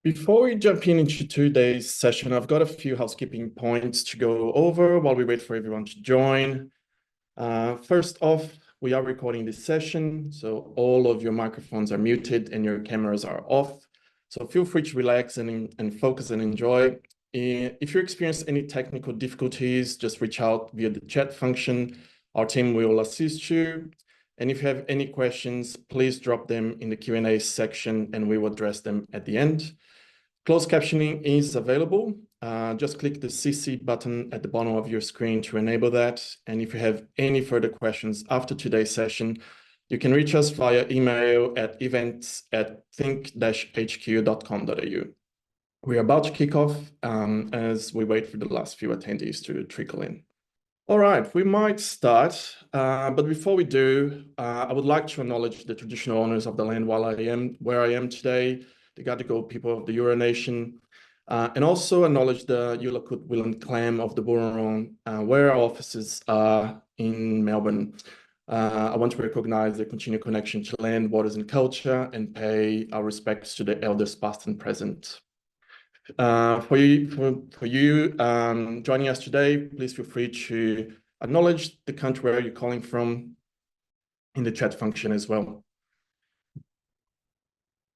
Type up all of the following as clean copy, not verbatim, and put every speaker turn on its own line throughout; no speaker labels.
Before we jump into today's session, I've got a few housekeeping points to go over while we wait for everyone to join. First off, we are recording this session, so all of your microphones are muted and your cameras are off. So feel free to relax and focus and enjoy. If you experience any technical difficulties, just reach out via the chat function. Our team will assist you. And if you have any questions, please drop them in the Q&A section and we will address them at the end. Closed captioning is available. Just click the CC button at the bottom of your screen to enable that. And if you have any further questions after today's session, you can reach us via email at events@think-hq.com.au. We're about to kick off as we wait for the last few attendees to trickle in. All right, we might start, but before we do, I would like to acknowledge the traditional owners of the land where I am today, the Gadigal people of the Eora Nation, and also acknowledge the Yulakut Willam clan of the Burrung, where our offices are in Melbourne. I want to recognize their continued connection to land, waters, and culture, and pay our respects to the elders past and present. For you joining us today, please feel free to acknowledge the country where you're calling from in the chat function as well.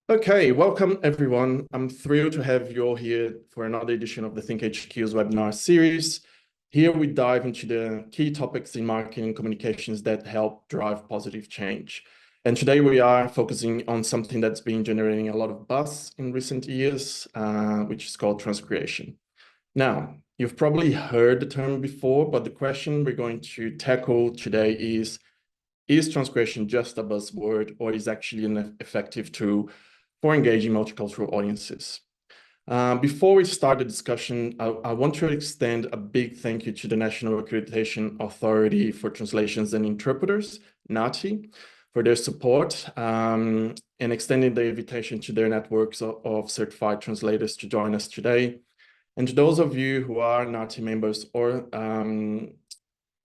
Okay, welcome everyone. I'm thrilled to have you all here for another edition of the Think HQ's webinar series. Here we dive into the key topics in marketing and communications that help drive positive change. And today we are focusing on something that's been generating a lot of buzz in recent years, which is called transcreation. Now, you've probably heard the term before, but the question we're going to tackle today is transcreation just a buzzword or is actually an effective tool for engaging multicultural audiences? Before we start the discussion, I want to extend a big thank you to the National Accreditation Authority for Translations and Interpreters, NATI, for their support and extending the invitation to their networks of certified translators to join us today. And to those of you who are NATI members or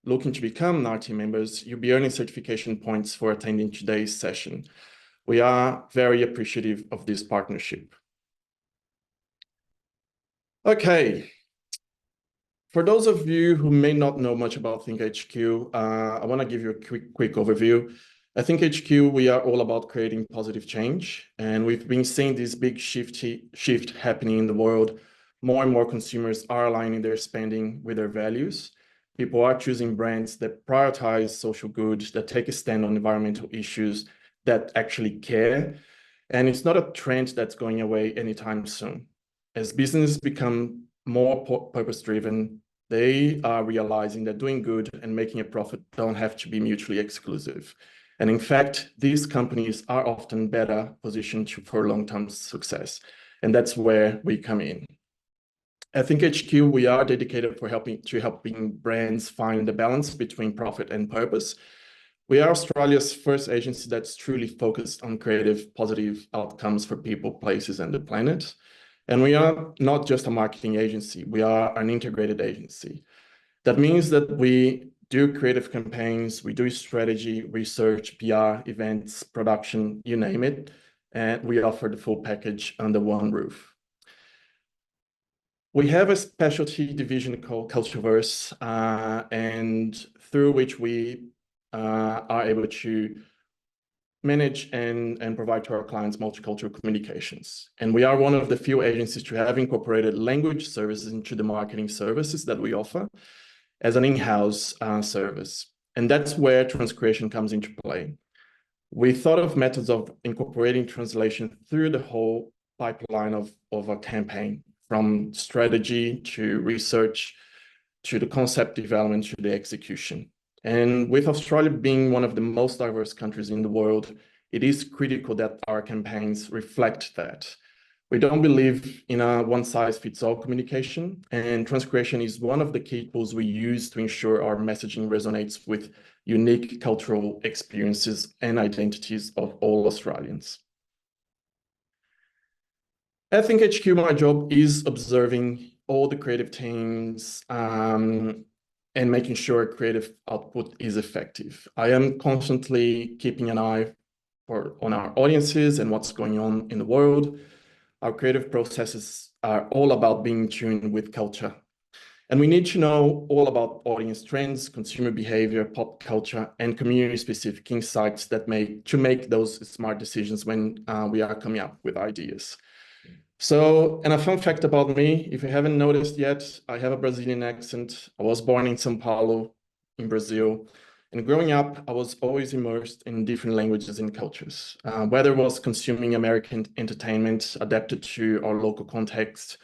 looking to become NATI members, you'll be earning certification points for attending today's session. We are very appreciative of this partnership. Okay. For those of you who may not know much about Think HQ, I want to give you a quick overview. At Think HQ, we are all about creating positive change, and we've been seeing this big shift happening in the world. More and more consumers are aligning their spending with their values. People are choosing brands that prioritize social good, that take a stand on environmental issues, that actually care. And it's not a trend that's going away anytime soon. As businesses become more purpose-driven, they are realizing that doing good and making a profit don't have to be mutually exclusive. And in fact, these companies are often better positioned for long-term success. And that's where we come in. At Think HQ, we are dedicated to helping brands find the balance between profit and purpose. We are Australia's first agency that's truly focused on creative, positive outcomes for people, places, and the planet. And we are not just a marketing agency, we are an integrated agency. That means that we do creative campaigns, we do strategy, research, PR, events, production, you name it, and we offer the full package under one roof. We have a specialty division called Cultureverse, and through which we are able to manage and provide to our clients multicultural communications. And we are one of the few agencies to have incorporated language services into the marketing services that we offer as an in-house service. And that's where transcreation comes into play. We thought of methods of incorporating translation through the whole pipeline of a campaign, from strategy to research, to the concept development, to the execution. And with Australia being one of the most diverse countries in the world, it is critical that our campaigns reflect that. We don't believe in a one-size-fits-all communication, and transcreation is one of the key tools we use to ensure our messaging resonates with unique cultural experiences and identities of all Australians. At Think HQ, my job is observing all the creative teams and making sure creative output is effective. I am constantly keeping an eye on our audiences and what's going on in the world. our creative processes are all about being in tune with culture. And we need to know all about audience trends, consumer behavior, pop culture, and community-specific insights that make those smart decisions when we are coming up with ideas. So, and a fun fact about me, if you haven't noticed yet, I have a Brazilian accent. I was born in São Paulo, in Brazil. And growing up, I was always immersed in different languages and cultures, whether it was consuming American entertainment adapted to our local context,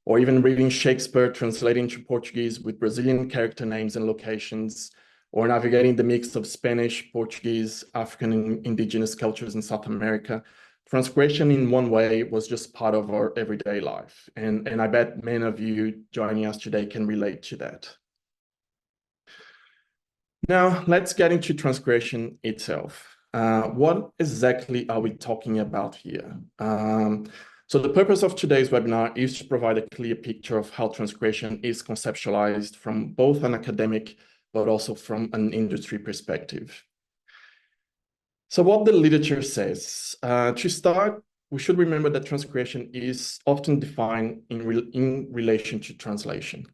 or even reading Shakespeare translating to Portuguese with Brazilian character names and locations, or navigating the mix of Spanish, Portuguese, African, and indigenous cultures in South America. Transcreation in one way was just part of our everyday life. And I bet many of you joining us today can relate to that. Now, let's get into transcreation itself. What exactly are we talking about here? So the purpose of today's webinar is to provide a clear picture of how transcreation is conceptualized from both an academic, but also from an industry perspective. So what the literature says, to start, we should remember that transcreation is often defined in relation to translation.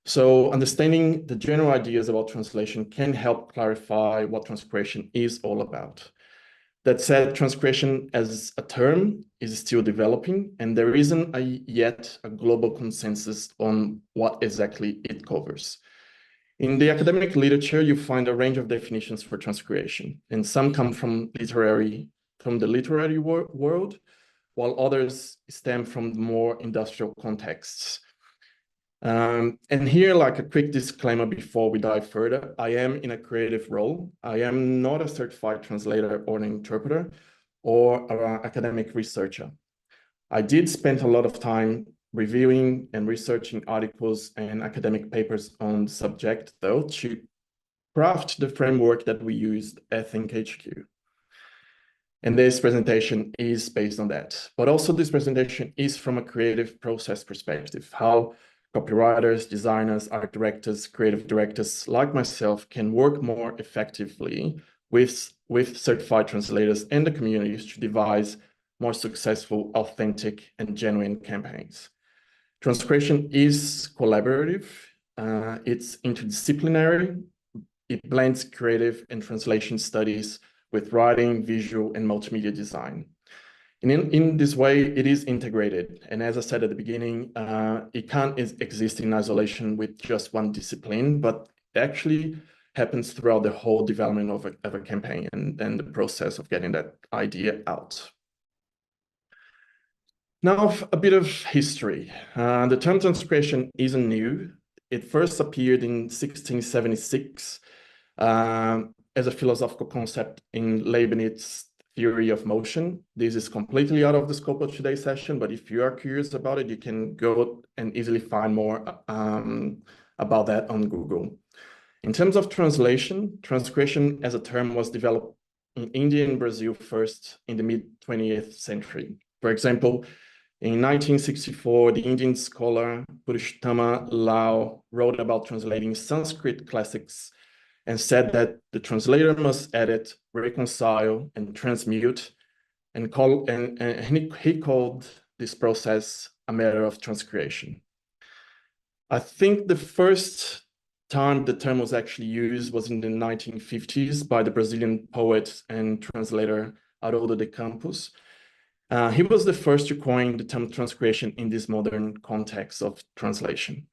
So understanding the general ideas about translation can help clarify what transcreation is all about. That said, transcreation as a term is still developing, and there isn't yet a global consensus on what exactly it covers. In the academic literature, you find a range of definitions for transcreation, and some come from the literary world, while others stem from more industrial contexts. And here, like a quick disclaimer before we dive further, I am in a creative role. I am not a certified translator or an interpreter or an academic researcher. I did spend a lot of time reviewing and researching articles and academic papers on the subject, though, to craft the framework that we used at ThinkHQ. And this presentation is based on that. But also this presentation is from a creative process perspective, how copywriters, designers, art directors, creative directors like myself can work more effectively with certified translators and the communities to devise more successful, authentic, and genuine campaigns. Transcreation is collaborative, it's interdisciplinary, it blends creative and translation studies with writing, visual, and multimedia design. And in this way, it is integrated. And as I said at the beginning, it can't exist in isolation with just one discipline, but actually happens throughout the whole development of a campaign and the process of getting that idea out. Now, a bit of history. The term transcreation isn't new. It first appeared in 1676 as a philosophical concept in Leibniz's theory of motion. This is completely out of the scope of today's session, but if you are curious about it, you can go and easily find more about that on Google. In terms of translation, transcreation as a term was developed in India and Brazil first in the mid-20th century. For example, in 1964, the Indian scholar Purushottama Rao wrote about translating Sanskrit classics and said that the translator must edit, reconcile, and transmute, and he called this process a matter of transcreation. I think the first time the term was actually used was in the 1950s by the Brazilian poet and translator Haroldo de Campos. He was the first to coin the term transcreation in this modern context of translation.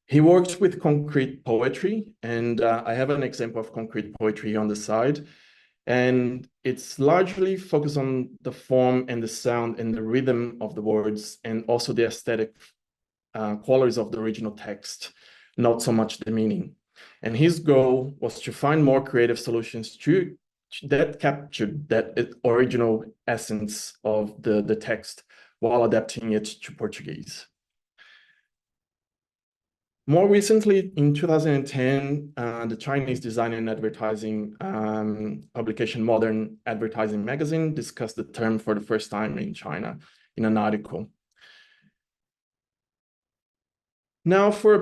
He works with concrete poetry, and I have an example of concrete poetry on the side. And it's largely focused on the form and the sound and the rhythm of the words, and also the aesthetic qualities of the original text, not so much the meaning. And his goal was to find more creative solutions that captured that original essence of the text while adapting it to Portuguese. More recently, in 2010, the Chinese design and advertising publication Modern Advertising Magazine discussed the term for the first time in China in an article. Now, for a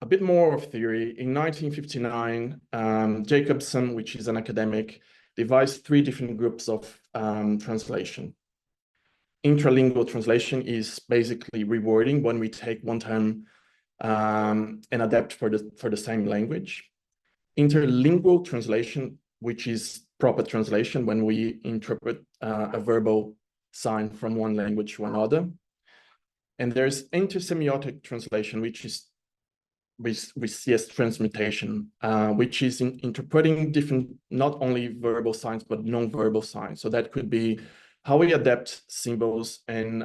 bit more of theory, in 1959, Jacobson, which is an academic, divides three different groups of translation. Intralingual translation is basically rewording when we take one term and adapt for the same language. Interlingual translation, which is proper translation when we interpret a verbal sign from one language to another. And there's intersemiotic translation, which is we see as transmutation, which is interpreting different, not only verbal signs, but non-verbal signs. So that could be how we adapt symbols and,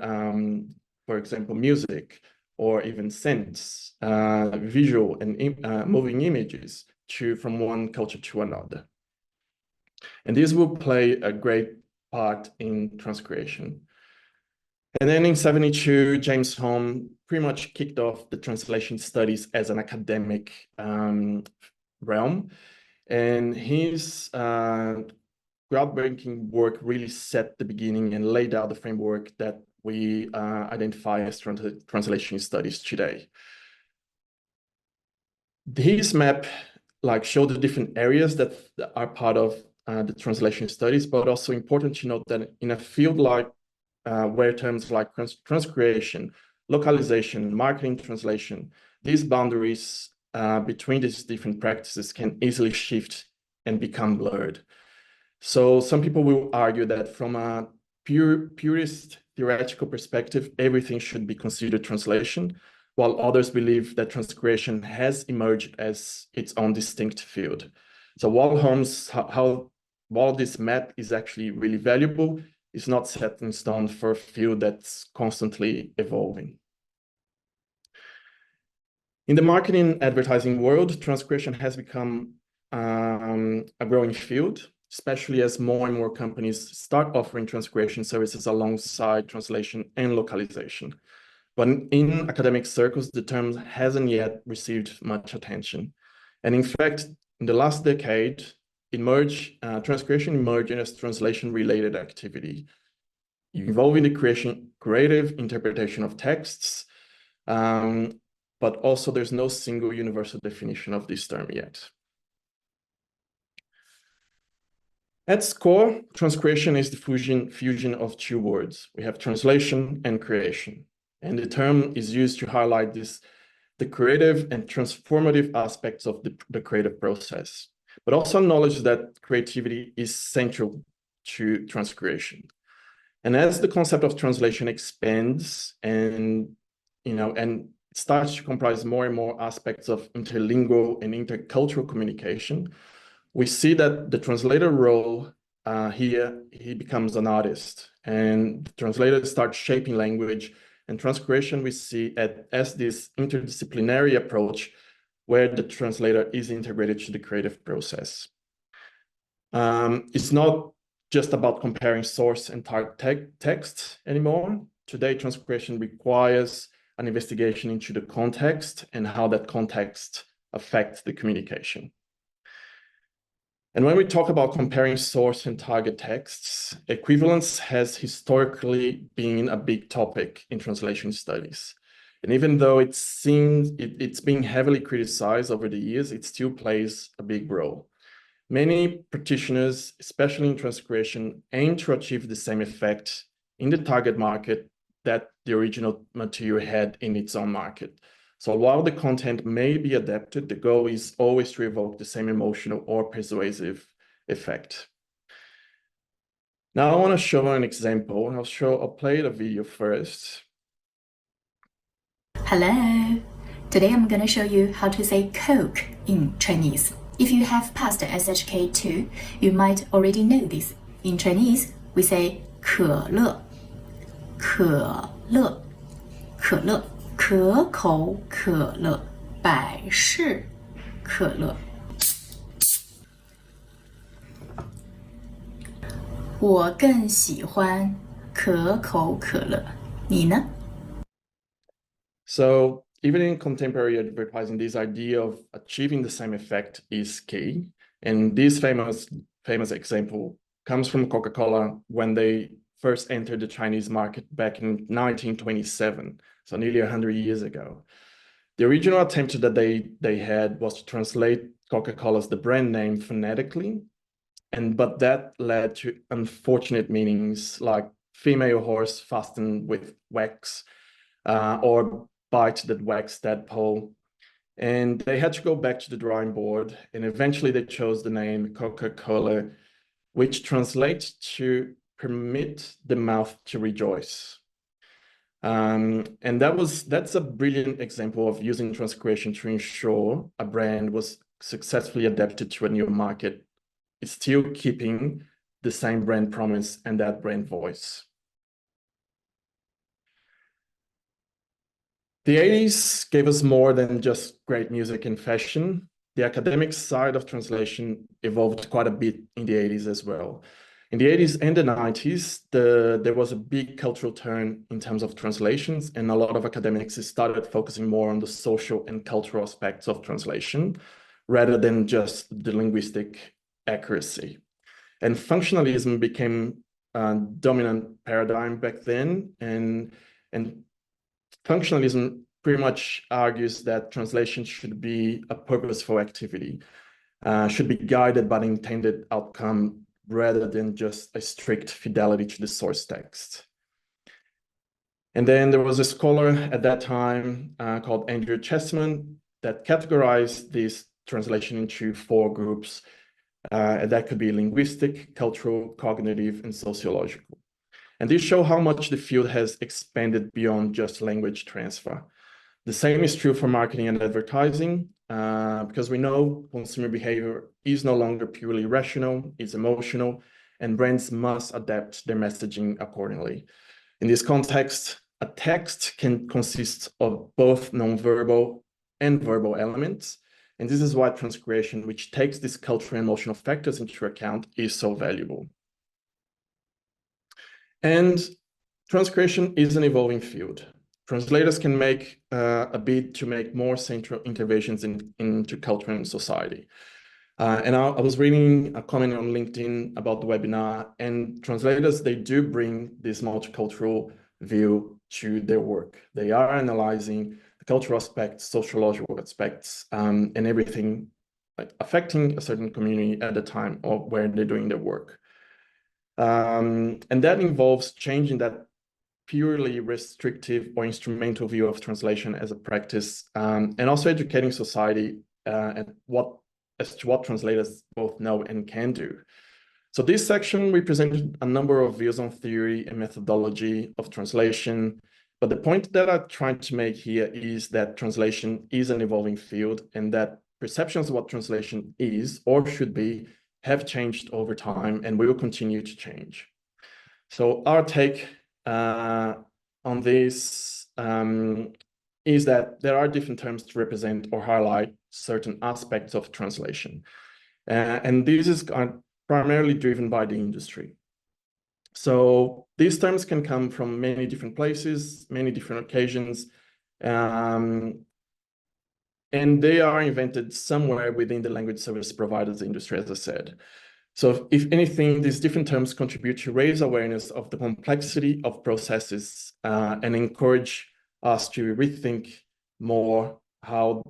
for example, music, or even scents, visual and moving images from one culture to another. And this will play a great part in transcreation. And then in 1972, James Home pretty much kicked off the translation studies as an academic realm. And his groundbreaking work really set the beginning and laid out the framework that we identify as translation studies today. His map showed the different areas that are part of the translation studies, but also important to note that in a field like where terms like transcreation, localization, marketing translation, these boundaries between these different practices can easily shift and become blurred. So some people will argue that from a purist theoretical perspective, everything should be considered translation, while others believe that transcreation has emerged as its own distinct field. So while this map is actually really valuable, it's not set in stone for a field that's constantly evolving. In the marketing advertising world, transcreation has become a growing field, especially as more and more companies start offering transcreation services alongside translation and localization. But in academic circles, the term hasn't yet received much attention. And in fact, in the last decade, transcreation emerged as translation-related activity, involving the creative interpretation of texts, but also there's no single universal definition of this term yet. At its core, transcreation is the fusion of two words. We have translation and creation. And the term is used to highlight the creative and transformative aspects of the creative process, but also acknowledge that creativity is central to transcreation. And as the concept of translation expands and starts to comprise more and more aspects of interlingual and intercultural communication, we see that the translator role here, he becomes an artist, and the translator starts shaping language. And transcreation we see as this interdisciplinary approach where the translator is integrated to the creative process. It's not just about comparing source and target text anymore. Today, transcreation requires an investigation into the context and how that context affects the communication. And when we talk about comparing source and target texts, equivalence has historically been a big topic in translation studies. And even though it's being heavily criticized over the years, it still plays a big role. Many practitioners, especially in transcreation, aim to achieve the same effect in the target market that the original material had in its own market. So while the content may be adapted, the goal is always to evoke the same emotional or persuasive effect. Now I want to show an example. I'll play the video first.
Hello. Today I'm going to show you how to say Coke in Chinese. If you have passed SHK 2, you might already know this. In Chinese, we say 可乐,可乐,可乐,可口可乐,百事可乐。我更喜欢可口可乐，你呢？
So even in contemporary advertising, this idea of achieving the same effect is key. And this famous example comes from Coca-Cola when they first entered the Chinese market back in 1927, so nearly 100 years ago. The original attempt that they had was to translate Coca-Cola's the brand name phonetically, But that led to unfortunate meanings like female horse fastened with wax, or bite that wax tadpole. And they had to go back to the drawing board, and eventually they chose the name Coca-Cola, which translates to permit the mouth to rejoice. And that's a brilliant example of using transcreation to ensure a brand was successfully adapted to a new market. It's still keeping the same brand promise and that brand voice. The 80s gave us more than just great music and fashion. The academic side of translation evolved quite a bit in the 80s as well. In the 80s and the 90s, there was a big cultural turn in terms of translations, and a lot of academics started focusing more on the social and cultural aspects of translation, rather than just the linguistic accuracy. And functionalism became a dominant paradigm back then, and functionalism pretty much argues that translation should be a purposeful activity, should be guided by the intended outcome rather than just a strict fidelity to the source text. And then there was a scholar at that time called Andrew Chessman that categorized this translation into 4 groups. That could be linguistic, cultural, cognitive, and sociological. And these show how much the field has expanded beyond just language transfer. The same is true for marketing and advertising, because we know consumer behavior is no longer purely rational, it's emotional, and brands must adapt their messaging accordingly. In this context, a text can consist of both nonverbal and verbal elements, and this is why transcreation, which takes these cultural and emotional factors into account, is so valuable. And transcreation is an evolving field. Translators can make a bid to make more central interventions into culture and society. And I was reading a comment on LinkedIn about the webinar, and translators, they do bring this multicultural view to their work. They are analyzing the cultural aspects, sociological aspects, and everything like affecting a certain community at the time of where they're doing their work. And that involves changing that purely restrictive or instrumental view of translation as a practice, and also educating society as to what translators both know and can do. So this section, we presented a number of views on theory and methodology of translation, but the point that I'm trying to make here is that translation is an evolving field, and that perceptions of what translation is or should be have changed over time and will continue to change. So our take on this is that there are different terms to represent or highlight certain aspects of translation. And this is primarily driven by the industry. So these terms can come from many different places, many different occasions, and they are invented somewhere within the language service providers industry, as I said. So if anything, these different terms contribute to raise awareness of the complexity of processes and encourage us to rethink more how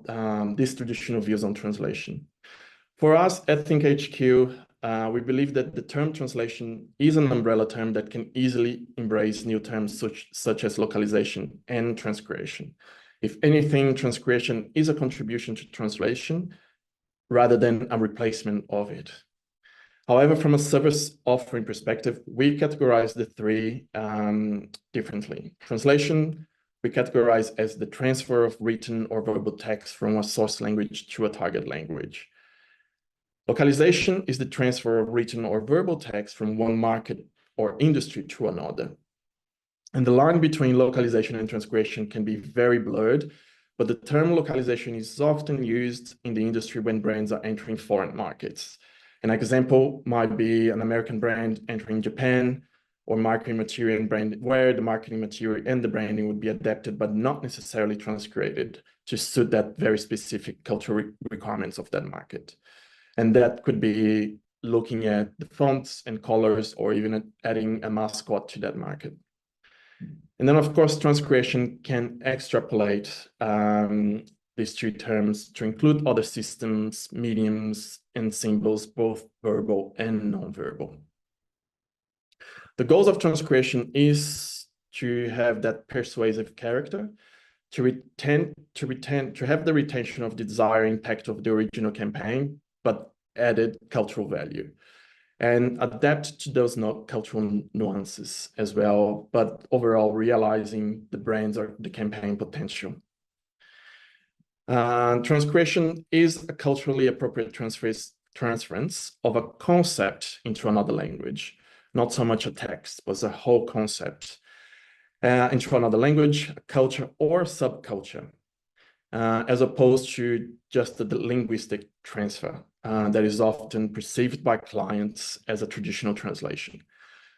these traditional views on translation. For us at ThinkHQ, we believe that the term translation is an umbrella term that can easily embrace new terms such as localization and transcreation. If anything, transcreation is a contribution to translation rather than a replacement of it. However, from a service offering perspective, we categorize the 3 differently. Translation, we categorize as the transfer of written or verbal text from a source language to a target language. Localization is the transfer of written or verbal text from one market or industry to another. And the line between localization and transcreation can be very blurred, but the term localization is often used in the industry when brands are entering foreign markets. An example might be an American brand entering Japan, or marketing material and brand where the marketing material and the branding would be adapted, but not necessarily transcreated to suit that very specific cultural requirements of that market. And that could be looking at the fonts and colors, or even adding a mascot to that market. And then, of course, transcreation can extrapolate these 2 terms to include other systems, mediums, and symbols, both verbal and non-verbal. The goals of Transcreation is to have that persuasive character, to have the retention of the desired impact of the original campaign, but added cultural value, and adapt to those cultural nuances as well, but overall realizing the brand's or the campaign potential. Transcreation is a culturally appropriate transference of a concept into another language, not so much a text, but a whole concept into another language, culture, or subculture, as opposed to just the linguistic transfer that is often perceived by clients as a traditional translation.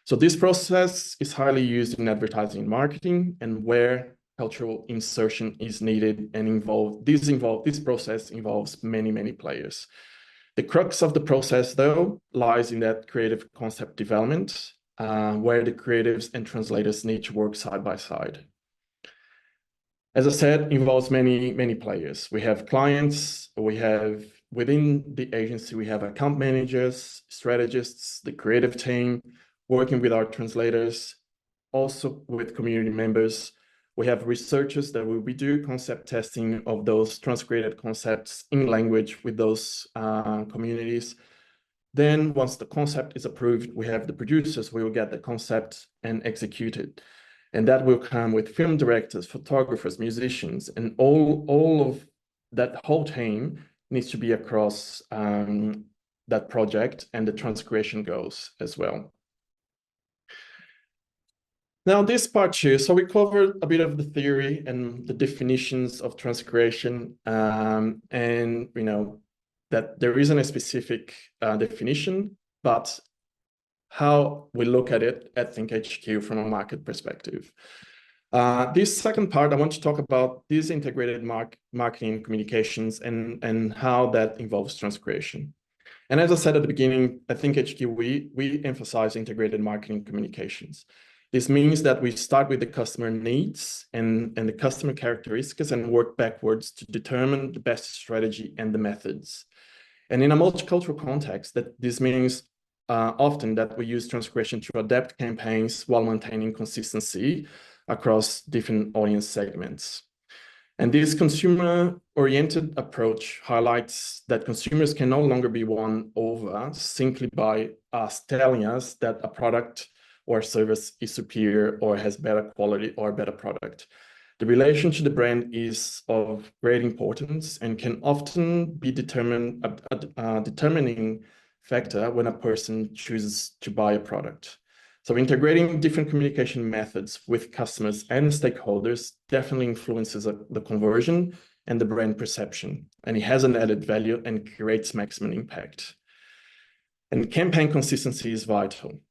So this process is highly used in advertising and marketing, and where cultural insertion is needed and this process involves many players. The crux of the process, though, lies in that creative concept development, where the creatives and translators need to work side by side. As I said, involves many players. We have clients, within the agency, we have account managers, strategists, the creative team, working with our translators, also with community members. We have researchers that we do concept testing of those transcreated concepts in language with those communities. Then once the concept is approved, we have the producers, we will get the concept and execute it. And that will come with film directors, photographers, musicians, and all of that whole team needs to be across that project and the Transcreation goals as well. Now this part two, so we covered a bit of the theory and the definitions of Transcreation, and you know that there isn't a specific definition, but how we look at it at ThinkHQ from a market perspective. This second part, I want to talk about these integrated marketing communications and how that involves Transcreation. And as I said at the beginning, at ThinkHQ, we emphasize integrated marketing communications. This means that we start with the customer needs and the customer characteristics and work backwards to determine the best strategy and the methods. And in a multicultural context, this means often that we use Transcreation to adapt campaigns while maintaining consistency across different audience segments. And this consumer-oriented approach highlights that consumers can no longer be won over simply by us telling us that a product or service is superior or has better quality or better product. The relation to the brand is of great importance and can often be determining factor when a person chooses to buy a product. So integrating different communication methods with customers and stakeholders definitely influences the conversion and the brand perception, and it has an added value and creates maximum impact. And campaign consistency is vital,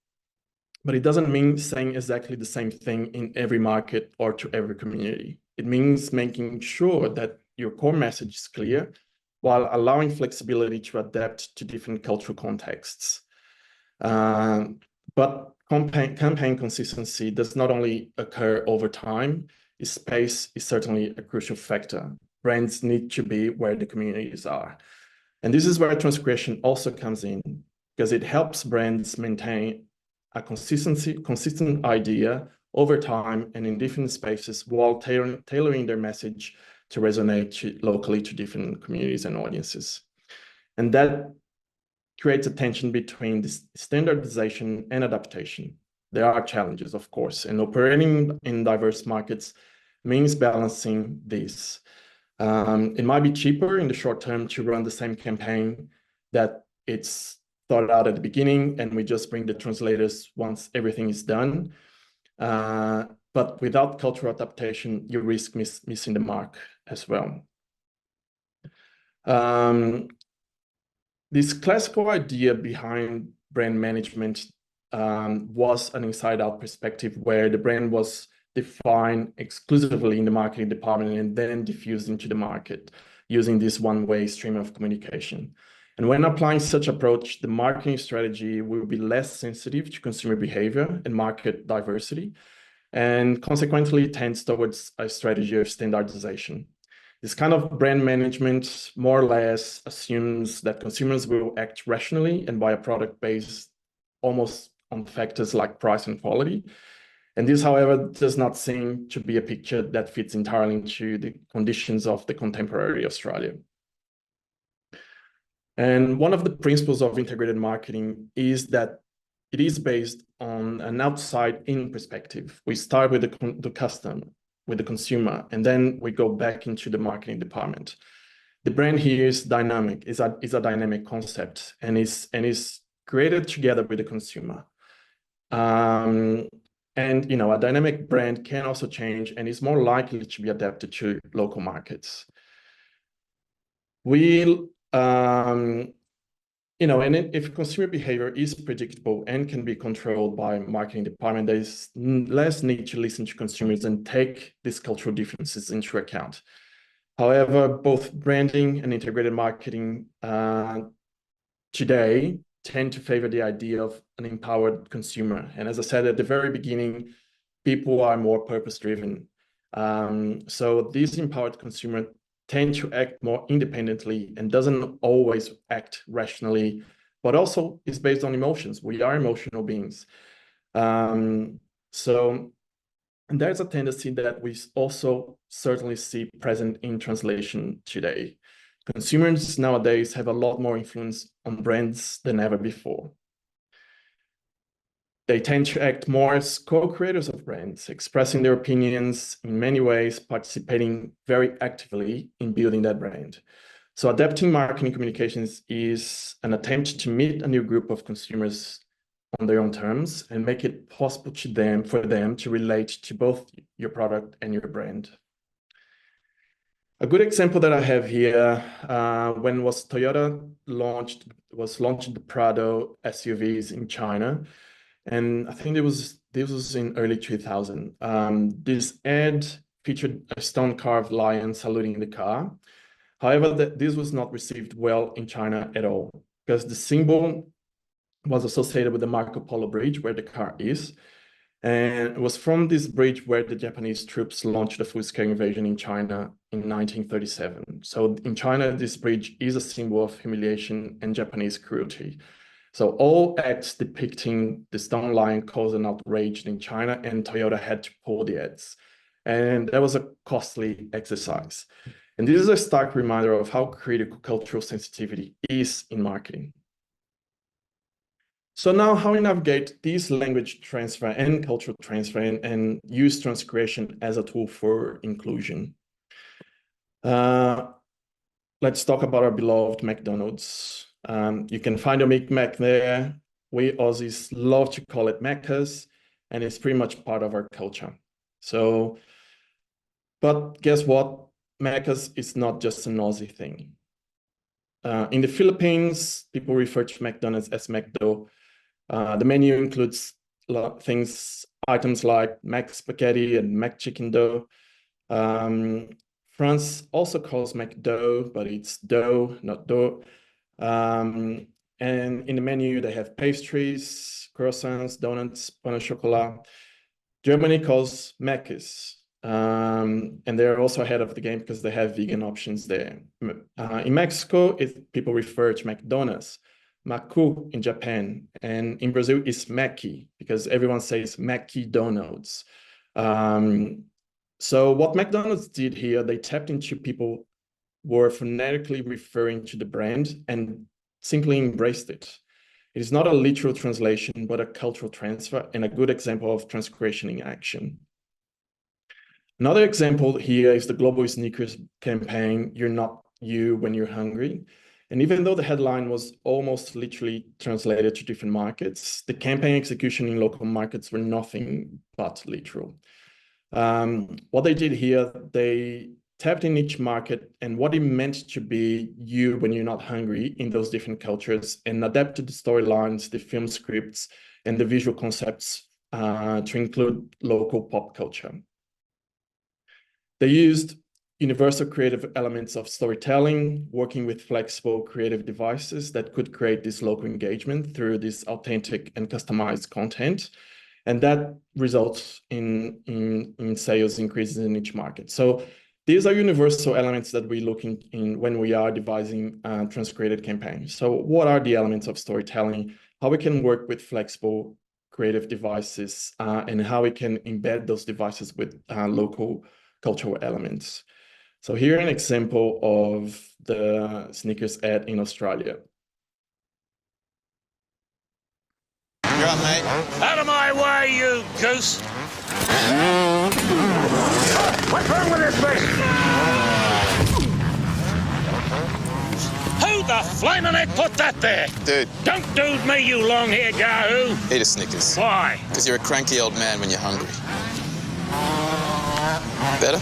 but it doesn't mean saying exactly the same thing in every market or to every community. It means making sure that your core message is clear while allowing flexibility to adapt to different cultural contexts. But campaign consistency does not only occur over time, space is certainly a crucial factor. Brands need to be where the communities are. And this is where Transcreation also comes in, because it helps brands maintain a consistent idea over time and in different spaces while tailoring their message to resonate locally to different communities and audiences. And that creates a tension between this standardization and adaptation. There are challenges, of course, and operating in diverse markets means balancing this. It might be cheaper in the short term to run the same campaign that it's thought out at the beginning, and we just bring the translators once everything is done. But without cultural adaptation, you risk missing the mark as well. This classical idea behind brand management was an inside-out perspective where the brand was defined exclusively in the marketing department and then diffused into the market using this one-way stream of communication. And when applying such approach, the marketing strategy will be less sensitive to consumer behavior and market diversity, and consequently tends towards a strategy of standardization. This kind of brand management more or less assumes that consumers will act rationally and buy a product based almost on factors like price and quality. And this, however, does not seem to be a picture that fits entirely into the conditions of the contemporary Australia. And one of the principles of integrated marketing is that it is based on an outside-in perspective. We start with the customer, with the consumer, and then we go back into the marketing department. The brand here is dynamic, is a dynamic concept, and is created together with the consumer. And a dynamic brand can also change and is more likely to be adapted to local markets. And if consumer behavior is predictable and can be controlled by marketing department, there is less need to listen to consumers and take these cultural differences into account. However, both branding and integrated marketing today tend to favor the idea of an empowered consumer. And as I said at the very beginning, people are more purpose-driven. So these empowered consumers tend to act more independently and doesn't always act rationally, but also is based on emotions. We are emotional beings. And there's a tendency that we also certainly see present in translation today. Consumers nowadays have a lot more influence on brands than ever before. They tend to act more as co-creators of brands, expressing their opinions in many ways, participating very actively in building that brand. So adapting marketing communications is an attempt to meet a new group of consumers on their own terms and make it possible for them to relate to both your product and your brand. A good example that I have here, when Toyota was launched the Prado SUVs in China, and I think this was in early 2000. This ad featured a stone-carved lion saluting the car. However, this was not received well in China at all, because the symbol was associated with the Marco Polo Bridge, where the car is. And it was from this bridge where the Japanese troops launched the full-scale invasion in China in 1937. So in China, this bridge is a symbol of humiliation and Japanese cruelty. So all ads depicting the stone lion caused an outrage in China, and Toyota had to pull the ads. And that was a costly exercise. And this is a stark reminder of how critical cultural sensitivity is in marketing. So now how we navigate this language transfer and cultural transfer and use transcreation as a tool for inclusion. Let's talk about our beloved McDonald's. You can find a Big Mac there. We Aussies love to call it Macca's, and it's pretty much part of our culture. So, but guess what? Macca's is not just an Aussie thing. In the Philippines, people refer to McDonald's as McDo. The menu includes items like Mac spaghetti and Mac chicken dough. France also calls McDo, but it's dough, not dough. And in the menu, they have pastries, croissants, donuts, pain au chocolat. Germany calls Macca's. And they're also ahead of the game because they have vegan options there. In Mexico, people refer to McDonald's. Macu in Japan, and in Brazil is Mackie because everyone says Mackie Donuts. So what McDonald's did here, they tapped into people who were phonetically referring to the brand and simply embraced it. It is not a literal translation, but a cultural transfer and a good example of transcreation in action. Another example here is the global sneakers campaign, "You're not you when you're hungry." And even though the headline was almost literally translated to different markets, the campaign execution in local markets were nothing but literal. What they did here, they tapped in each market and what it meant to be you when you're not hungry in those different cultures, and adapted the storylines, the film scripts, and the visual concepts to include local pop culture. They used universal creative elements of storytelling, working with flexible creative devices that could create this local engagement through this authentic and customized content. And that results in sales increases in each market. So these are universal elements that we look in when we are devising trans-created campaigns. So what are the elements of storytelling, how we can work with flexible creative devices, and how we can embed those devices with local cultural elements. So here an example of the sneakers ad in Australia.
You're up, mate.
Out of my way, you goose! What's wrong with this place? Who the flaming heck put that there?
Dude.
Don't dude me, you long-haired yahoo!
Eat a Snickers.
Why?
Because you're a cranky old man when you're hungry. Better?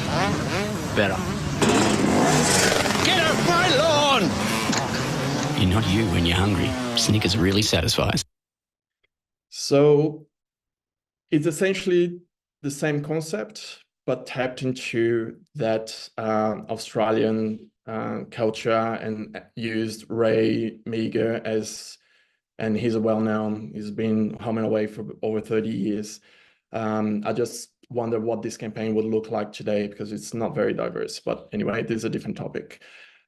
Better.
Get off my lawn!
You're not you when you're hungry. Snickers really satisfies.
So it's essentially the same concept, but tapped into that Australian culture and used Ray Meagher and he's a well-known, he's been home and away for over 30 years. I just wonder what this campaign would look like today because it's not very diverse, but anyway, this is a different topic.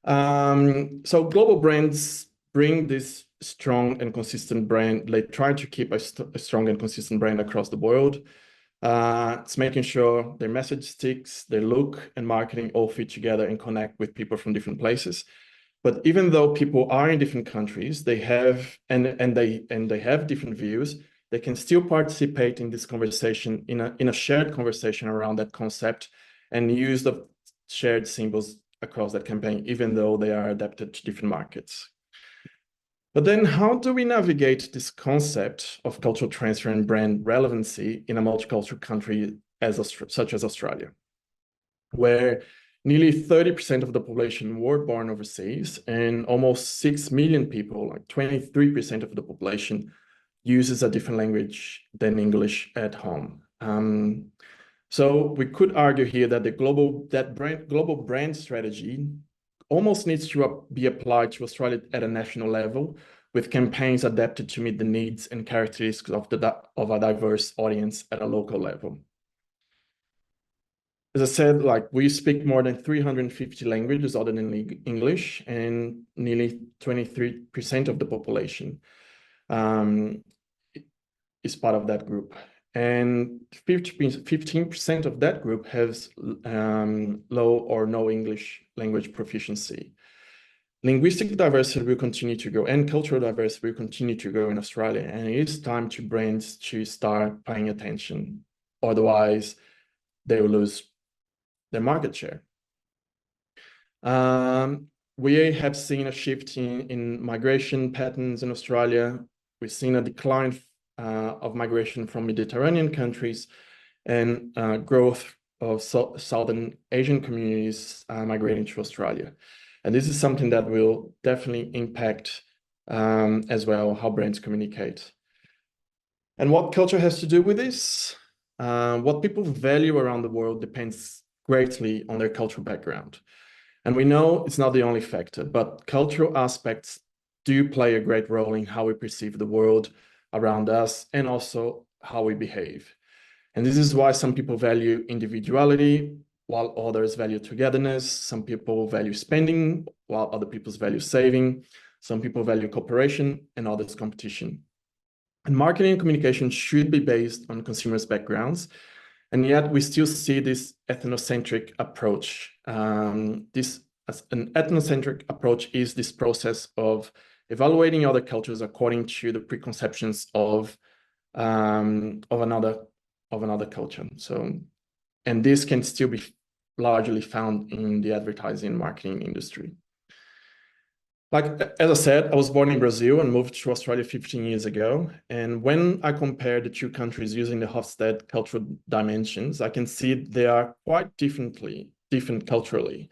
So global brands bring this strong and consistent brand. They try to keep a strong and consistent brand across the world. It's making sure their message sticks, their look and marketing all fit together and connect with people from different places. But even though people are in different countries, they have and they have different views, they can still participate in this conversation, in a shared conversation around that concept and use the shared symbols across that campaign, even though they are adapted to different markets. But then how do we navigate this concept of cultural transfer and brand relevancy in a multicultural country such as Australia, where nearly 30% of the population were born overseas and almost 6 million people, like 23% of the population, uses a different language than English at home. So we could argue here that the global brand strategy almost needs to be applied to Australia at a national level, with campaigns adapted to meet the needs and characteristics of a diverse audience at a local level. As I said, like we speak more than 350 languages other than English, and nearly 23% of the population is part of that group. And 15% of that group has low or no English language proficiency. Linguistic diversity will continue to grow and cultural diversity will continue to grow in Australia. And it is time to brands to start paying attention. Otherwise, they will lose their market share. We have seen a shift in migration patterns in Australia. We've seen a decline of migration from Mediterranean countries and growth of Southern Asian communities migrating to Australia. And this is something that will definitely impact as well how brands communicate. And what culture has to do with this? What people value around the world depends greatly on their cultural background. And we know it's not the only factor, but cultural aspects do play a great role in how we perceive the world around us and also how we behave. And this is why some people value individuality, while others value togetherness. Some people value spending, while other people value saving. Some people value cooperation and others competition. And marketing and communication should be based on consumers' backgrounds. And yet we still see this ethnocentric approach. An ethnocentric approach is this process of evaluating other cultures according to the preconceptions of another culture. So, and this can still be largely found in the advertising and marketing industry. Like, as I said, I was born in Brazil and moved to Australia 15 years ago. And when I compare the two countries using the Hofstede cultural dimensions, I can see they are quite different culturally.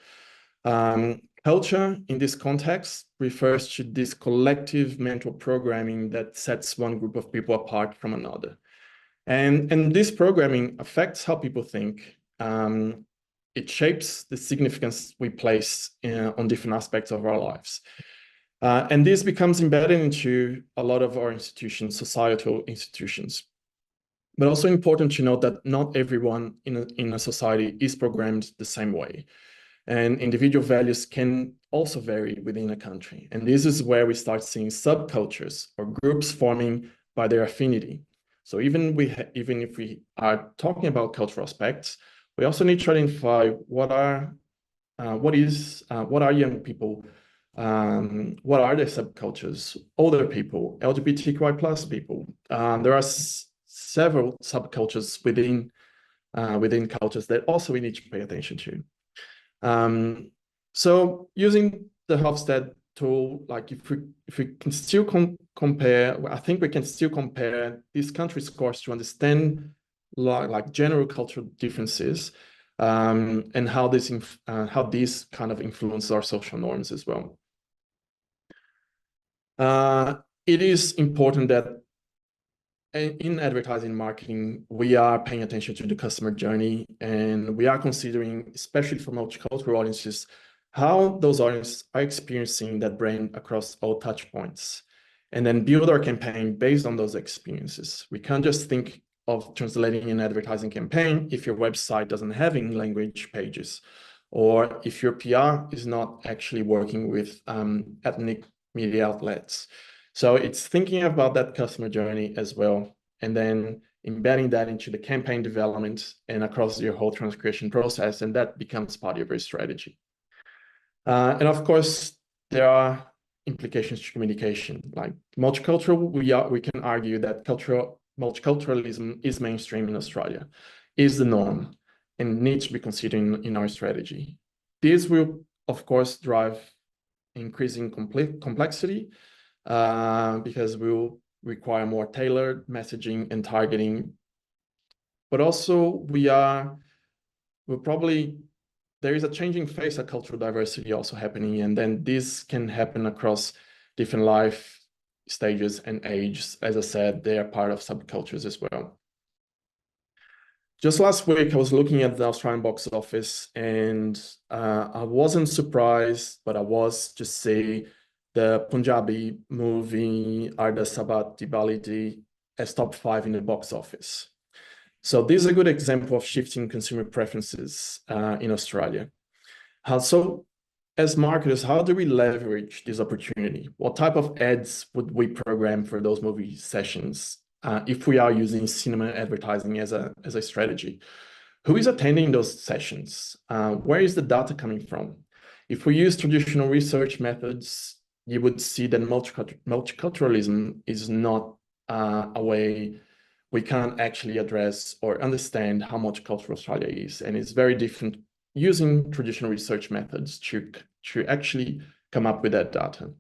Culture in this context refers to this collective mental programming that sets one group of people apart from another. And this programming affects how people think. It shapes the significance we place on different aspects of our lives. And this becomes embedded into a lot of our institutions, societal institutions. But also important to note that not everyone in a society is programmed the same way. And individual values can also vary within a country. And this is where we start seeing subcultures or groups forming by their affinity. So even if we are talking about cultural aspects, we also need to identify what are young people, what are the subcultures, older people, LGBTQI plus people. There are several subcultures within cultures that also we need to pay attention to. So using the Hofstede tool, like if we can still compare, I think we can still compare these country scores to understand like general cultural differences, and how these kind of influence our social norms as well. It is important that in advertising marketing, we are paying attention to the customer journey, and we are considering, especially for multicultural audiences, how those audiences are experiencing that brand across all touch points, and then build our campaign based on those experiences. We can't just think of translating an advertising campaign if your website doesn't have in-language pages, or if your PR is not actually working with ethnic media outlets. So it's thinking about that customer journey as well, and then embedding that into the campaign development and across your whole transcreation process, and that becomes part of your strategy. And of course, there are implications to communication. Like multicultural, we can argue that multiculturalism is mainstream in Australia, is the norm, and needs to be considered in our strategy. This will, of course, drive increasing complexity, because we'll require more tailored messaging and targeting. But also there is a changing face of cultural diversity also happening, and then this can happen across different life stages and ages. As I said, they are part of subcultures as well. Just last week, I was looking at the Australian box office, and I wasn't surprised, but I was to see the Punjabi movie Arda Sabat Dibalidi as top 5 in the box office. So this is a good example of shifting consumer preferences in Australia. So as marketers, how do we leverage this opportunity? What type of ads would we program for those movie sessions if we are using cinema advertising as a strategy? Who is attending those sessions? Where is the data coming from? If we use traditional research methods, you would see that multiculturalism is not a way we can't actually address or understand how multicultural Australia is. And it's very different using traditional research methods to actually come up with that data.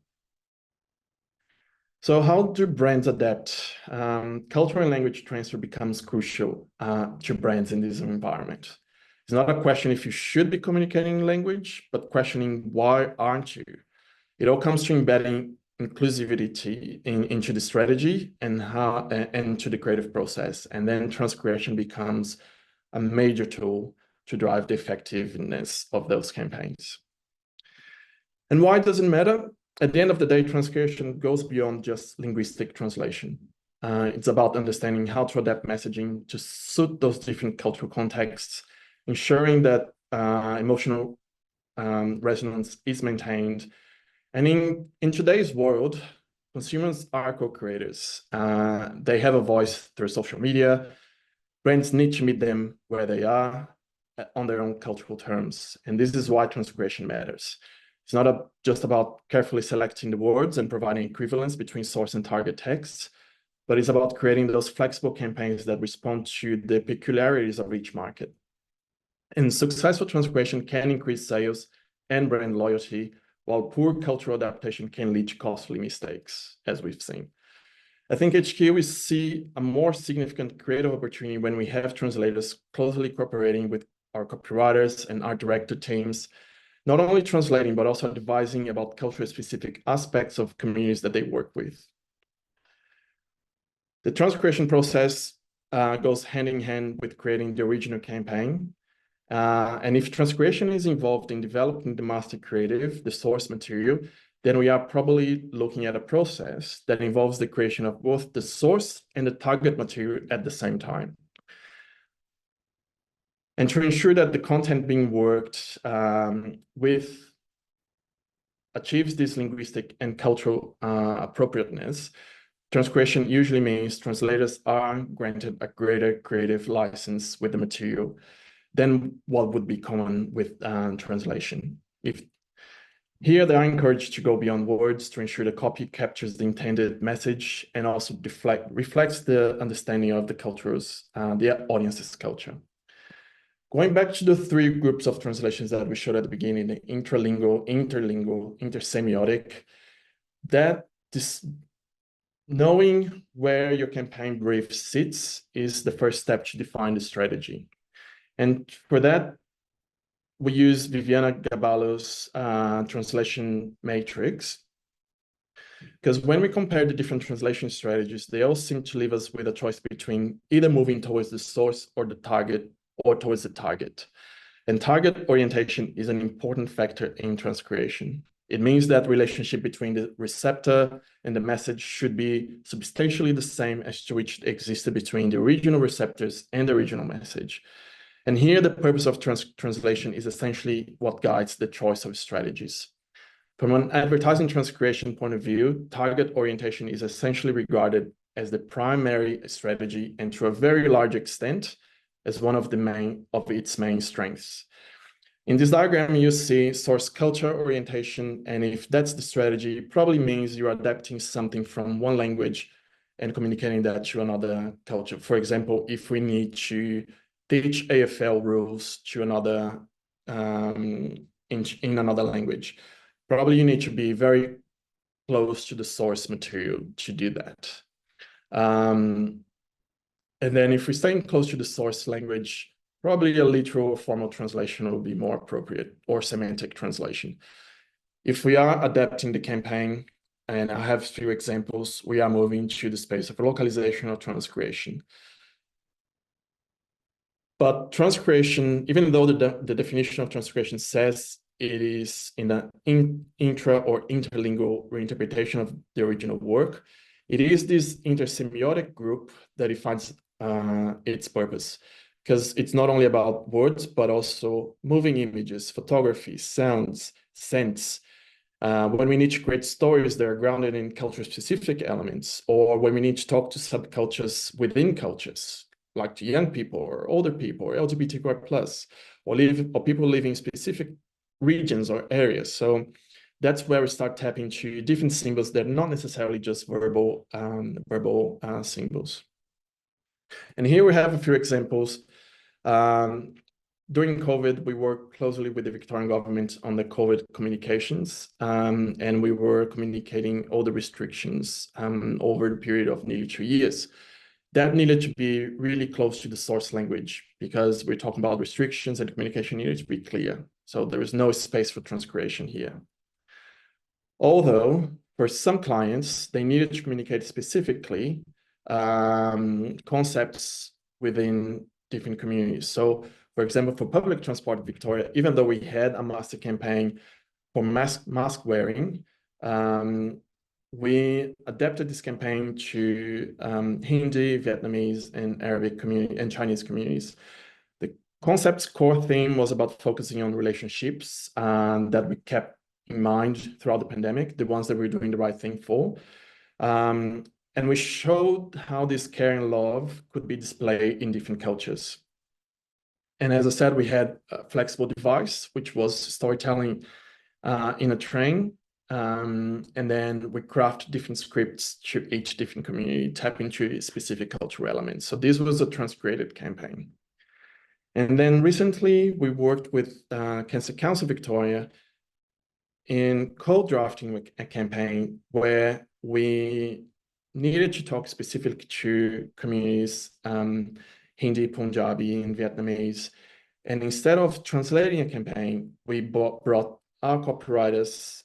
So how do brands adapt? Cultural and language transfer becomes crucial to brands in this environment. It's not a question if you should be communicating in language, but questioning why aren't you? It all comes to embedding inclusivity into the strategy and to the creative process. And then transcreation becomes a major tool to drive the effectiveness of those campaigns. And why does it matter? At the end of the day, transcreation goes beyond just linguistic translation. It's about understanding how to adapt messaging to suit those different cultural contexts, ensuring that emotional resonance is maintained. And in today's world, consumers are co-creators. They have a voice through social media. Brands need to meet them where they are on their own cultural terms. And this is why transcreation matters. It's not just about carefully selecting the words and providing equivalence between source and target text, but it's about creating those flexible campaigns that respond to the peculiarities of each market. And successful transcreation can increase sales and brand loyalty, while poor cultural adaptation can lead to costly mistakes, as we've seen. I think HQ, we see a more significant creative opportunity when we have translators closely cooperating with our copywriters and our director teams, not only translating, but also advising about culturally specific aspects of communities that they work with. The transcreation process goes hand in hand with creating the original campaign. And if transcreation is involved in developing the master creative, the source material, then we are probably looking at a process that involves the creation of both the source and the target material at the same time. And to ensure that the content being worked with achieves this linguistic and cultural appropriateness, transcreation usually means translators are granted a greater creative license with the material than what would be common with translation. Here, they are encouraged to go beyond words to ensure the copy captures the intended message and also reflects the understanding of the audience's culture. Going back to the three groups of translations that we showed at the beginning, the intralingual, interlingual, intersemiotic, knowing where your campaign brief sits is the first step to define the strategy. And for that, we use Viviana Gaballo's translation matrix, because when we compare the different translation strategies, they all seem to leave us with a choice between either moving towards the source or the target, or towards the target. And target orientation is an important factor in transcreation. It means that relationship between the receptor and the message should be substantially the same as to which existed between the original receptors and the original message. And here, the purpose of translation is essentially what guides the choice of strategies. From an advertising transcreation point of view, target orientation is essentially regarded as the primary strategy, and to a very large extent, as one of its main strengths. In this diagram, you see source culture orientation, and if that's the strategy, it probably means you're adapting something from one language and communicating that to another culture. For example, if we need to teach AFL rules to another in another language, probably you need to be very close to the source material to do that. And then if we're staying close to the source language, probably a literal or formal translation will be more appropriate, or semantic translation. If we are adapting the campaign, and I have a few examples, we are moving to the space of localization or transcreation. But transcreation, even though the definition of transcreation says it is in the intra or interlingual reinterpretation of the original work, it is this intersemiotic group that defines its purpose, because it's not only about words, but also moving images, photography, sounds, scents. When we need to create stories that are grounded in culture-specific elements, or when we need to talk to subcultures within cultures, like to young people or older people or LGBTQI+, or people living in specific regions or areas. So that's where we start tapping to different symbols that are not necessarily just verbal symbols. And here we have a few examples. During COVID, we worked closely with the Victorian government on the COVID communications, and we were communicating all the restrictions over the period of nearly 2 years. That needed to be really close to the source language, because we're talking about restrictions and communication needed to be clear. So there is no space for transcreation here. Although for some clients, they needed to communicate specifically concepts within different communities. So for example, for public transport in Victoria, even though we had a master campaign for mask wearing, we adapted this campaign to Hindi, Vietnamese, and Arabic community and Chinese communities. The concept's core theme was about focusing on relationships that we kept in mind throughout the pandemic, the ones that we're doing the right thing for. And we showed how this care and love could be displayed in different cultures. And as I said, we had a flexible device, which was storytelling in a train. And then we craft different scripts to each different community, tap into specific cultural elements. So this was a transcreated campaign. And then recently we worked with Cancer Council Victoria in co-drafting a campaign where we needed to talk specifically to communities, Hindi, Punjabi, and Vietnamese. And instead of translating a campaign, we brought our copywriters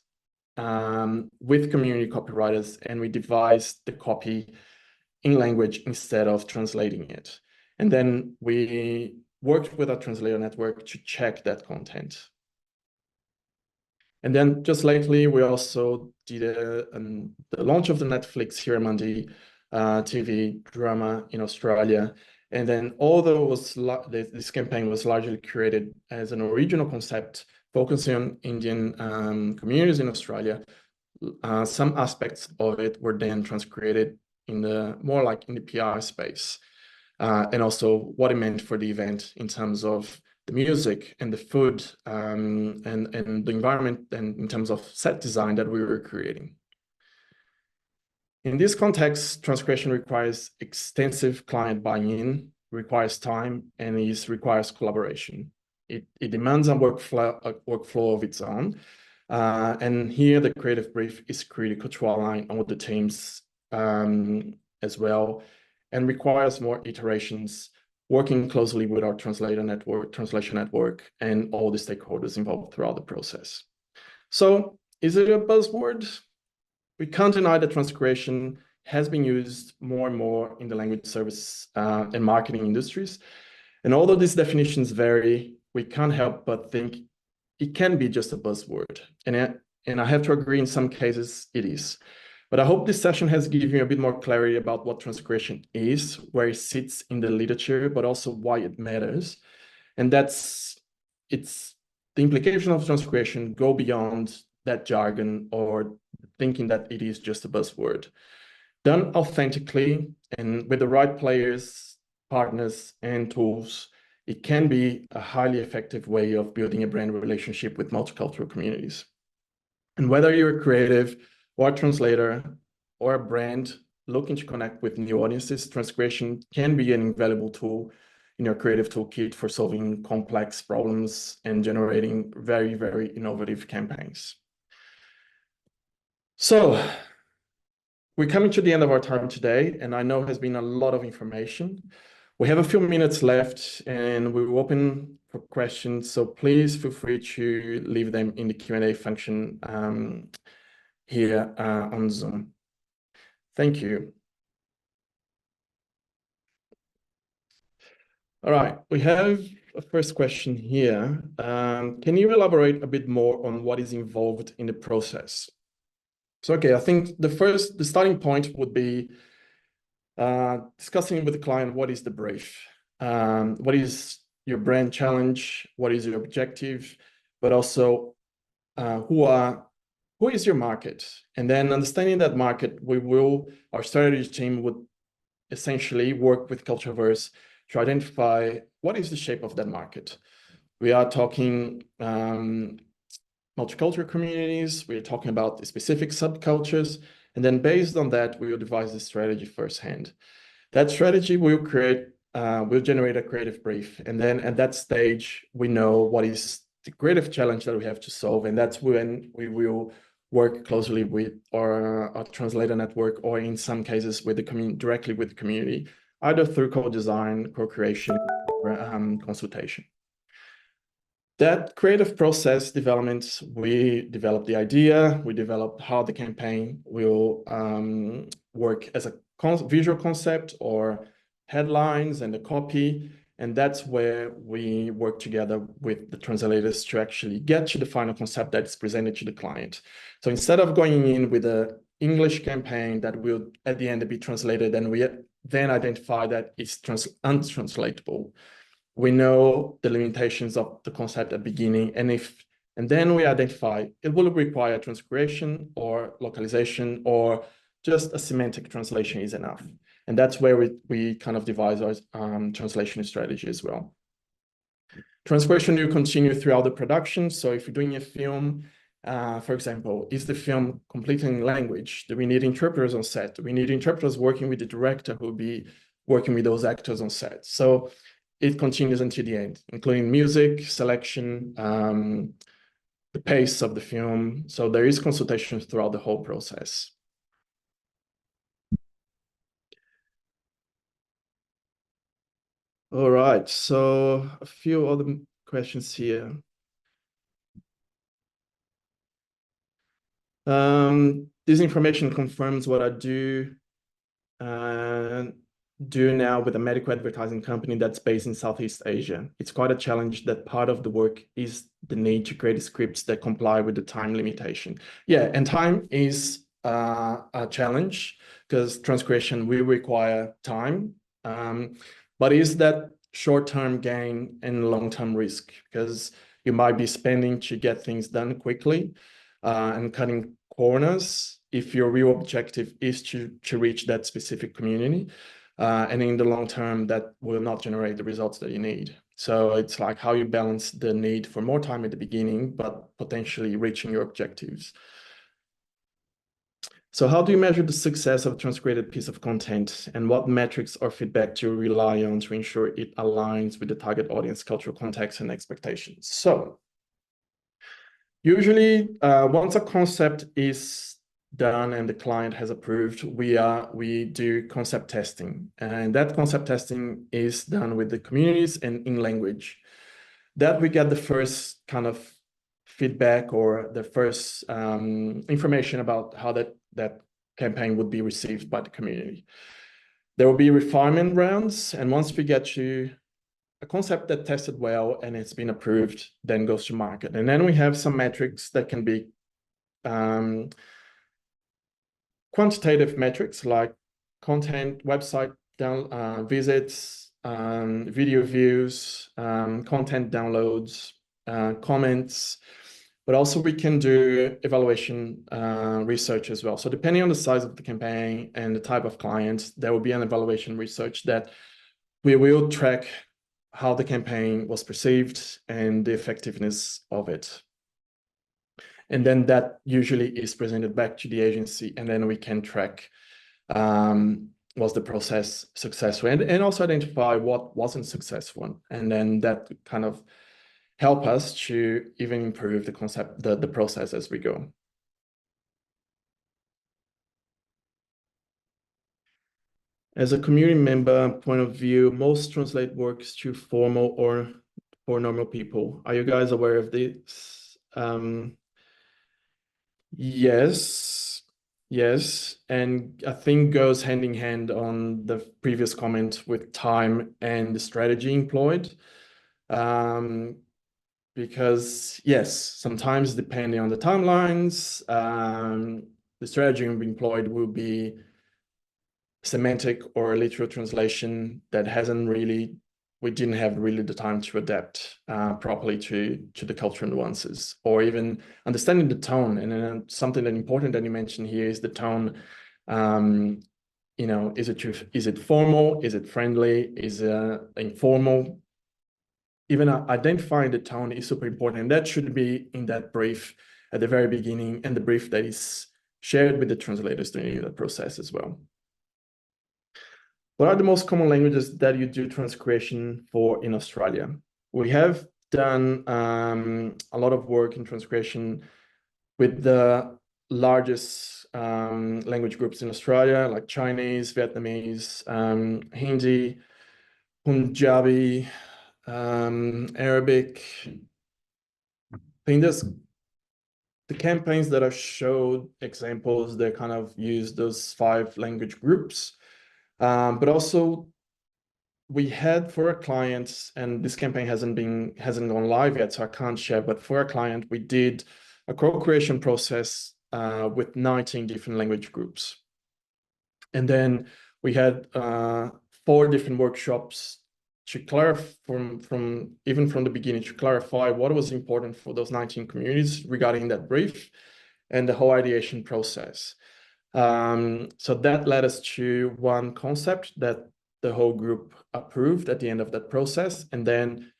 with community copywriters, and we devised the copy in language instead of translating it. And then we worked with our translator network to check that content. And then just lately, we also did the launch of the Netflix Hiramundi TV drama in Australia. And then although this campaign was largely created as an original concept focusing on Indian communities in Australia, some aspects of it were then transcreated in the more like in the PR space, and also what it meant for the event in terms of the music and the food, and the environment, and in terms of set design that we were creating. In this context, transcreation requires extensive client buy-in, requires time, and requires collaboration. It demands a workflow of its own. And here the creative brief is critical to align all the teams as well, and requires more iterations, working closely with our translation network, and all the stakeholders involved throughout the process. So is it a buzzword? We can't deny that transcreation has been used more and more in the language service and marketing industries. And although these definitions vary, we can't help but think it can be just a buzzword. And I have to agree, in some cases it is. But I hope this session has given you a bit more clarity about what transcreation is, where it sits in the literature, but also why it matters. And the implication of transcreation go beyond that jargon or thinking that it is just a buzzword. Done authentically and with the right players, partners, and tools, it can be a highly effective way of building a brand relationship with multicultural communities. And whether you're a creative or a translator or a brand looking to connect with new audiences, transcreation can be an invaluable tool in your creative toolkit for solving complex problems and generating very, very innovative campaigns. So we're coming to the end of our time today, and I know has been a lot of information. We have a few minutes left and we're open for questions, so please feel free to leave them in the Q&A function here on Zoom. Thank you. All right, we have a first question here. Can you elaborate a bit more on what is involved in the process? So, okay, I think the starting point would be discussing with the client, what is the brief? What is your brand challenge? What is your objective? But also, who is your market? And then understanding that market, our strategy team would essentially work with Cultureverse to identify what is the shape of that market. We are talking multicultural communities, we're talking about specific subcultures, and then based on that, we will devise the strategy firsthand. That strategy will generate a creative brief. And then at that stage, we know what is the creative challenge that we have to solve. And that's when we will work closely with our translator network, or in some cases with directly with the community, either through co-design, co-creation, or consultation. That creative process development, we develop the idea, we develop how the campaign will work as a visual concept or headlines and the copy. And that's where we work together with the translators to actually get to the final concept that's presented to the client. So instead of going in with an English campaign that will at the end be translated, and we then identify that it's untranslatable. We know the limitations of the concept at the beginning, and then we identify it will require transcreation or localization, or just a semantic translation is enough. And that's where we kind of devise our translation strategy as well. Transcreation will continue throughout the production. So if you're doing a film, for example, is the film completely in language? Do we need interpreters on set? Do we need interpreters working with the director who will be working with those actors on set? So it continues until the end, including music, selection, the pace of the film. So there is consultation throughout the whole process. All right, so a few other questions here. This information confirms what I do now with a medical advertising company that's based in Southeast Asia. It's quite a challenge that part of the work is the need to create scripts that comply with the time limitation. Yeah, and time is a challenge because transcreation will require time. But is that short-term gain and long-term risk? Because you might be spending to get things done quickly and cutting corners if your real objective is to reach that specific community. And in the long term, that will not generate the results that you need. So it's like how you balance the need for more time at the beginning, but potentially reaching your objectives. So how do you measure the success of a transcreated piece of content, and what metrics or feedback do you rely on to ensure it aligns with the target audience, cultural context, and expectations? So usually once a concept is done and the client has approved, we do concept testing, and that concept testing is done with the communities and in language. That we get the first kind of feedback or the first information about how that campaign would be received by the community. There will be refinement rounds, and once we get to a concept that tested well and it's been approved, then goes to market. And then we have some metrics that can be quantitative metrics like content, website visits, video views, content downloads, comments, but also we can do evaluation research as well. So depending on the size of the campaign and the type of client, there will be an evaluation research that we will track how the campaign was perceived and the effectiveness of it. And then that usually is presented back to the agency, and then we can track was the process successful, and also identify what wasn't successful. And then that kind of help us to even improve the concept, the process as we go. As a community member point of view, most translate works too formal or for normal people. Are you guys aware of this? Yes, and I think goes hand in hand on the previous comment with time and the strategy employed. Because yes, sometimes depending on the timelines, the strategy employed will be semantic or literal translation that we didn't have really the time to adapt properly to the cultural nuances, or even understanding the tone. And then something that important that you mentioned here is the tone. You know, is it formal? Is it friendly? Is it informal? Even identifying the tone is super important, and that should be in that brief at the very beginning, and the brief that is shared with the translators during the process as well. What are the most common languages that you do transcreation for in Australia? We have done a lot of work in transcreation with the largest language groups in Australia, like Chinese, Vietnamese, Hindi, Punjabi, Arabic. I think there's the campaigns that I've showed examples that kind of use those 5 language groups. But also we had for our clients, and this campaign hasn't gone live yet, so I can't share, but for our client, we did a co-creation process with 19 different language groups. And then we had 4 different workshops to clarify from the beginning, to clarify what was important for those 19 communities regarding that brief and the whole ideation process. So that led us to one concept that the whole group approved at the end of that process. And then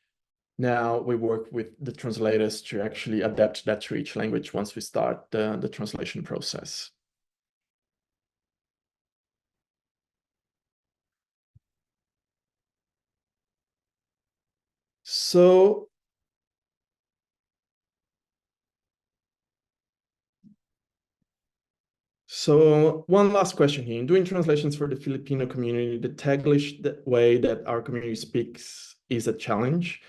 now we work with the translators to actually adapt that to each language once we start the translation process. So one last question here. In doing translations for the Filipino community, the Taglish way that our community speaks is a challenge.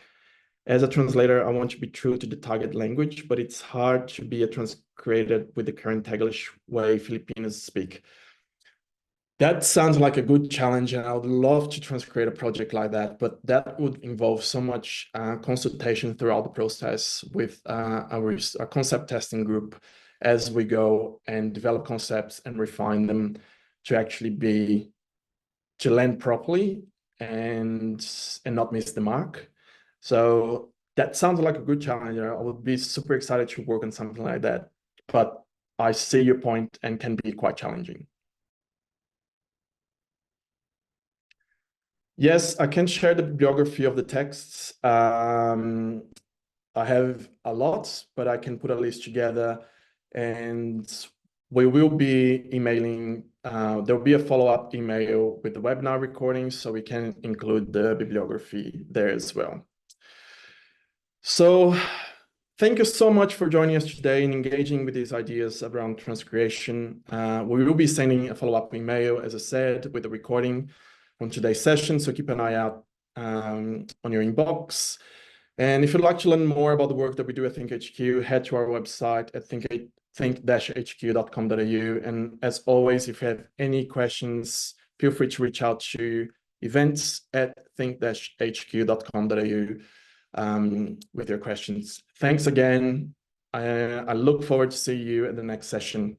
As a translator, I want to be true to the target language, but it's hard to be a transcreated with the current Taglish way Filipinos speak. That sounds like a good challenge, and I would love to transcreate a project like that, but that would involve so much consultation throughout the process with our concept testing group as we go and develop concepts and refine them to actually to land properly and not miss the mark. So that sounds like a good challenge. I would be super excited to work on something like that, but I see your point and can be quite challenging. Yes, I can share the bibliography of the texts. I have a lot, but I can put a list together, and we will be emailing. There will be a follow-up email with the webinar recording, so we can include the bibliography there as well. So thank you so much for joining us today and engaging with these ideas around transcreation. We will be sending a follow-up email, as I said, with the recording on today's session, so keep an eye out on your inbox. And if you'd like to learn more about the work that we do at ThinkHQ, head to our website at think-hq.com.au. And as always, if you have any questions, feel free to reach out to events@think-hq.com.au with your questions. Thanks again. I look forward to seeing you at the next session.